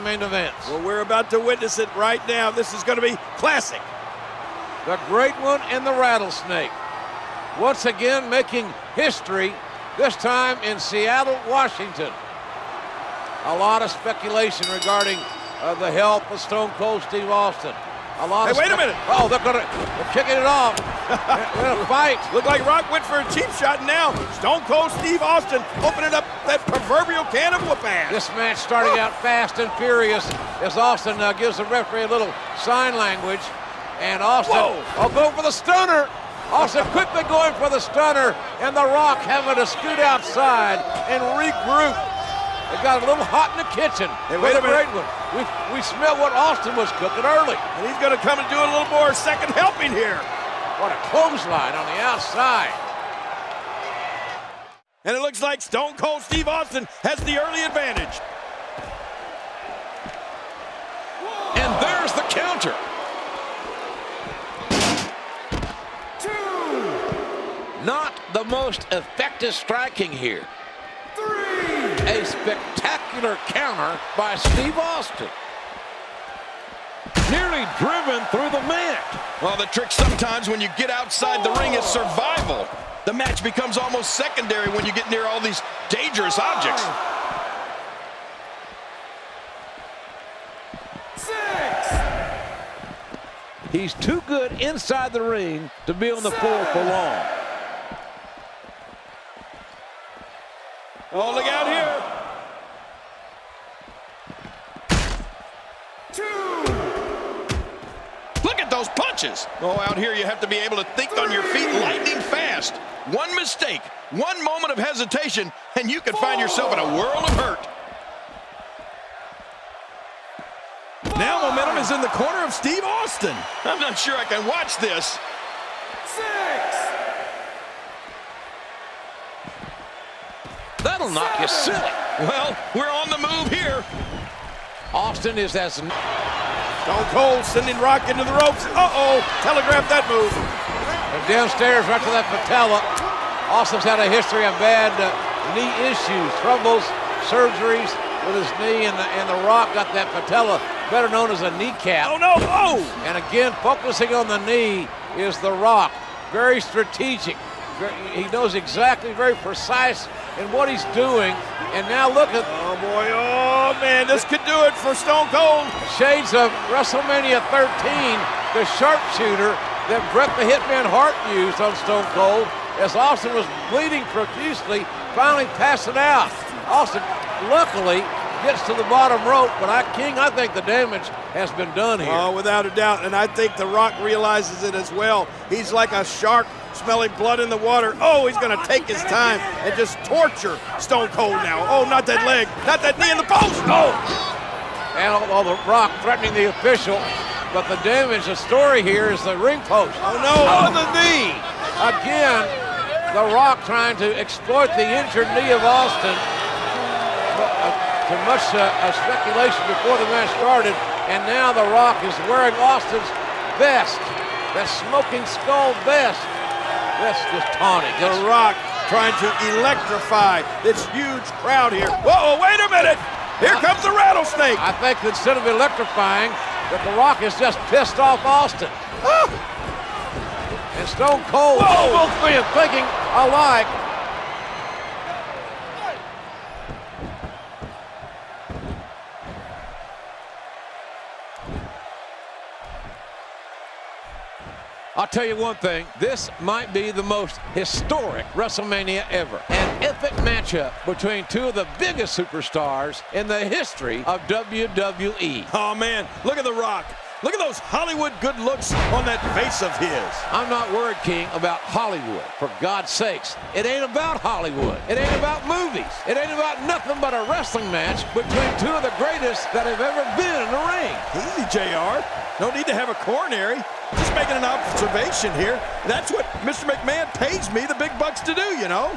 main events. Well, we're about to witness it right now. This is going to be classic. The Great One and the Rattlesnake. Once again making history, this time in Seattle, Washington. A lot of speculation regarding the health of Stone Cold Steve Austin. Hey, wait a minute. Oh, they're kicking it off. They're gonna fight. Looked like Rock went for a cheap shot, and now Stone Cold Steve Austin opening up that proverbial can of whoop-ass. This match starting out fast and furious as Austin gives the referee a little sign language. And Austin, go for the stunner. Austin quickly going for the stunner, and The Rock having to scoot outside and regroup. It got a little hot in the kitchen. Hey, wait a minute. We smelled what Austin was cooking early. And he's going to come and do a little more second helping here. What a clothesline on the outside. And it looks like Stone Cold Steve Austin has the early advantage. And there's the counter. 2. Not the most effective striking here. 3. A spectacular counter by Steve Austin. Nearly driven through the mat. Well, the trick sometimes when you get outside the ring is survival. The match becomes almost secondary when you get near all these dangerous objects. 6. He's too good inside the ring to be on the floor for long. Oh, look out here. 2. Look at those punches. Oh, out here you have to be able to think on your feet lightning fast. One mistake, one moment of hesitation, and you could find yourself in a world of hurt. Now momentum is in the corner of Steve Austin. I'm not sure I can watch this. 6. That'll knock you silly. Well, we're on the move here. Austin is as... Stone Cold sending Rock into the ropes. Uh-oh, telegraphed that move. And downstairs right to that patella. Austin's had a history of bad knee issues, troubles, surgeries with his knee, and the Rock got that patella, better known as a kneecap. Oh, no, oh! And again, focusing on the knee is The Rock. Very strategic. He knows exactly, very precise in what he's doing. And now look at... Oh, boy, oh, man, this could do it for Stone Cold. Shades of WrestleMania 13, the sharpshooter that Bret the Hitman Hart used on Stone Cold as Austin was bleeding profusely, finally passing out. Austin, luckily, gets to the bottom rope, but King, I think the damage has been done here. Oh, without a doubt, and I think The Rock realizes it as well. He's like a shark smelling blood in the water. Oh, he's going to take his time and just torture Stone Cold now. Oh, not that leg, not that knee in the post. Oh! And all The Rock threatening the official, but the damage, the story here is the ring post. Oh, no. Oh, the knee. Again, The Rock trying to exploit the injured knee of Austin. Too much speculation before the match started, and now The Rock is wearing Austin's vest, that smoking skull vest. That's just taunting. The Rock trying to electrify this huge crowd here. Whoa, wait a minute! Here comes the rattlesnake! I think instead of electrifying, that The Rock is just pissed off Austin. Ah! And Stone Cold, both men thinking alike. I'll tell you one thing, this might be the most historic WrestleMania ever. An epic matchup between two of the biggest superstars in the history of WWE. Oh, man, look at The Rock. Look at those Hollywood good looks on that face of his. I'm not worried, King, about Hollywood. For God's sakes, it ain't about Hollywood. It ain't about movies. It ain't about nothing but a wrestling match between two of the greatest that have ever been in the ring. Easy, JR. No need to have a coronary. Just making an observation here. That's what Mr. McMahon pays me the big bucks to do, you know.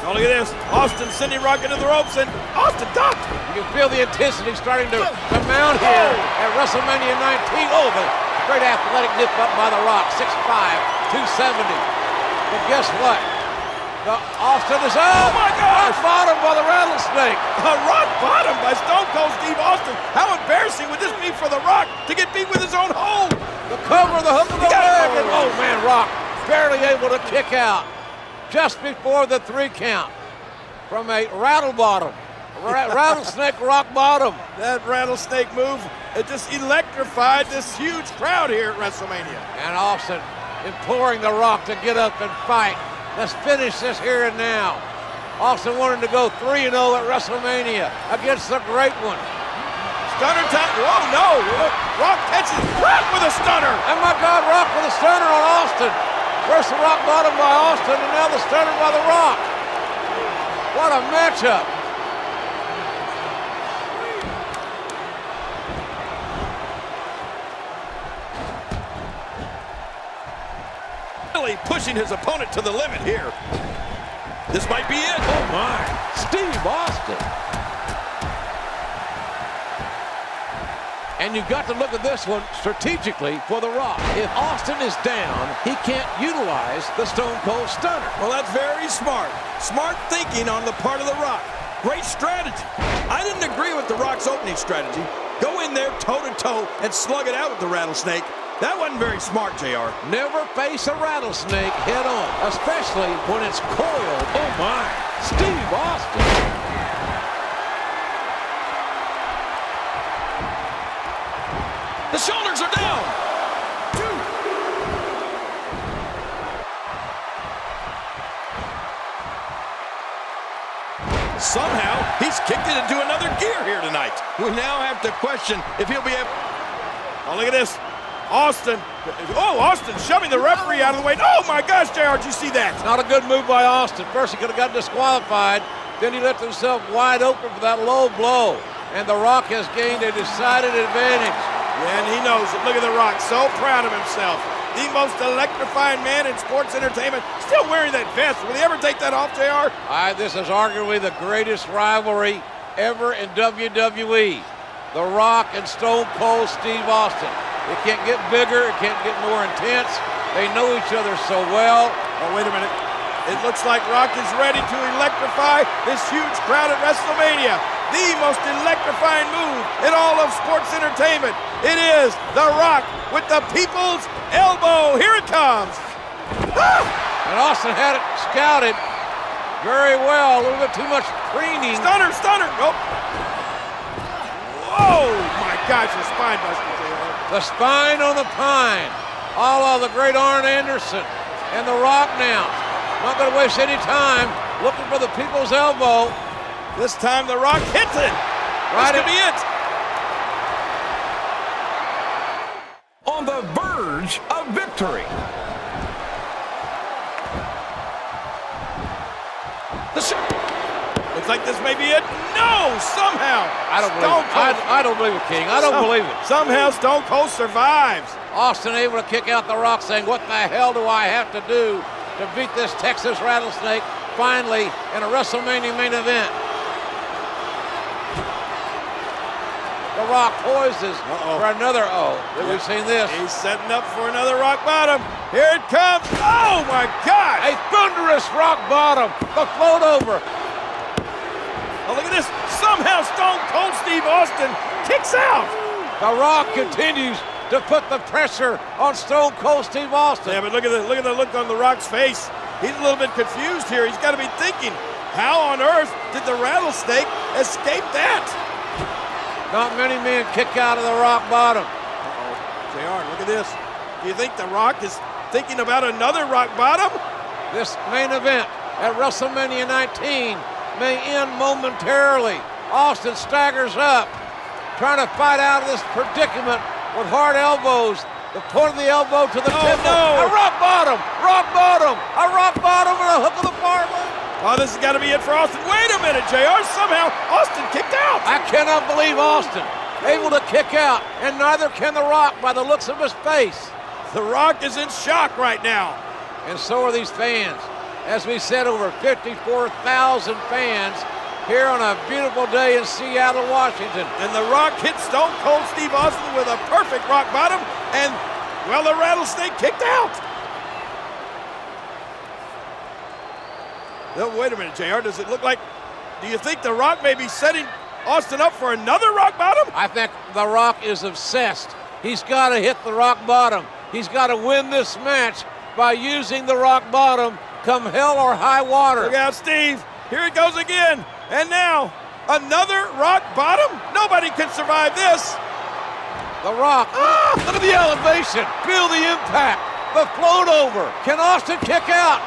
Oh, look at this. Austin sending Rock into the ropes, and Austin ducked. You can feel the intensity starting to mount here at WrestleMania 19. Oh, the great athletic nip up by The Rock, 6'5", 270. But guess what? Austin is, oh my God! Bottom by the Rattlesnake. A rock bottom by Stone Cold Steve Austin. How embarrassing would this be for The Rock to get beat with his own hold? The cover, the hook of the leg, and oh man, Rock barely able to kick out just before the 3 count from a rattlesnake rock bottom. That rattlesnake move, it just electrified this huge crowd here at WrestleMania. And Austin imploring The Rock to get up and fight. Let's finish this here and now. Austin wanted to go 3-0 at WrestleMania against the great one. Stunner time. Whoa, no. Rock catches Rock with a stunner. Oh my God, Rock with a stunner on Austin. First the rock bottom by Austin, and now the stunner by The Rock. What a matchup. Really pushing his opponent to the limit here. This might be it. Oh my, Steve Austin. And you've got to look at this one strategically for The Rock. If Austin is down, he can't utilize the Stone Cold Stunner. Well, that's very smart. Smart thinking on the part of The Rock. Great strategy. I didn't agree with The Rock's opening strategy. Go in there toe-to-toe and slug it out with the Rattlesnake. That wasn't very smart, JR. Never face a rattlesnake head on, especially when it's coiled. Oh my, Steve Austin. The shoulders are down. 2. Somehow, he's kicked it into another gear here tonight. We now have to question if he'll be able... Oh, look at this. Austin. Oh, Austin shoving the referee out of the way. Oh, my gosh, JR, did you see that? Not a good move by Austin. First, he could have got disqualified. Then he left himself wide open for that low blow. And The Rock has gained a decided advantage. Yeah, and he knows it. Look at The Rock, so proud of himself. The most electrifying man in sports entertainment. Still wearing that vest. Will he ever take that off, JR? This is arguably the greatest rivalry ever in WWE. The Rock and Stone Cold Steve Austin. It can't get bigger. It can't get more intense. They know each other so well. Oh, wait a minute. It looks like Rock is ready to electrify this huge crowd at WrestleMania. The most electrifying move in all of sports entertainment. It is The Rock with the people's elbow. Here it comes. Ah! And Austin had it scouted very well. A little bit too much preening. Stunner. Nope. Whoa, my gosh, the spine buster. The spine on the pine. All of the great Arn Anderson and The Rock now. Not going to waste any time looking for the people's elbow. This time The Rock hits it. Right, this could be it. On the verge of victory. Looks like this may be it. No, somehow. I don't believe it. I don't believe it, King. I don't believe it. Somehow Stone Cold survives. Austin able to kick out The Rock, saying, what the hell do I have to do to beat this Texas rattlesnake finally in a WrestleMania main event? The Rock poises for another We've seen this. He's setting up for another rock bottom. Here it comes. Oh, my God. A thunderous rock bottom. The float over. Oh, look at this. Somehow Stone Cold Steve Austin kicks out. The Rock continues to put the pressure on Stone Cold Steve Austin. Yeah, but look at the look on The Rock's face. He's a little bit confused here. He's got to be thinking, how on earth did the rattlesnake escape that? Not many men kick out of the rock bottom. JR, look at this. Do you think The Rock is thinking about another rock bottom? This main event at WrestleMania 19 may end momentarily. Austin staggers up, trying to fight out of this predicament with hard elbows. The point of the elbow to the temple. No. A rock bottom, a rock bottom, and a hook of the parlay. Oh, this has got to be it for Austin. Wait a minute, JR. Somehow Austin kicked out. I cannot believe Austin able to kick out, and neither can The Rock by the looks of his face. The Rock is in shock right now. And so are these fans. As we said, over 54,000 fans here on a beautiful day in Seattle, Washington. And The Rock hit Stone Cold Steve Austin with a perfect rock bottom, and, well, the rattlesnake kicked out. No, wait a minute, JR, does it look like, do you think The Rock may be setting Austin up for another rock bottom? I think The Rock is obsessed. He's got to hit the rock bottom. He's got to win this match by using the rock bottom come hell or high water. Look out, Steve. Here it goes again. And now, another rock bottom? Nobody can survive this. The Rock, look at the elevation. Feel the impact. The float over. Can Austin kick out?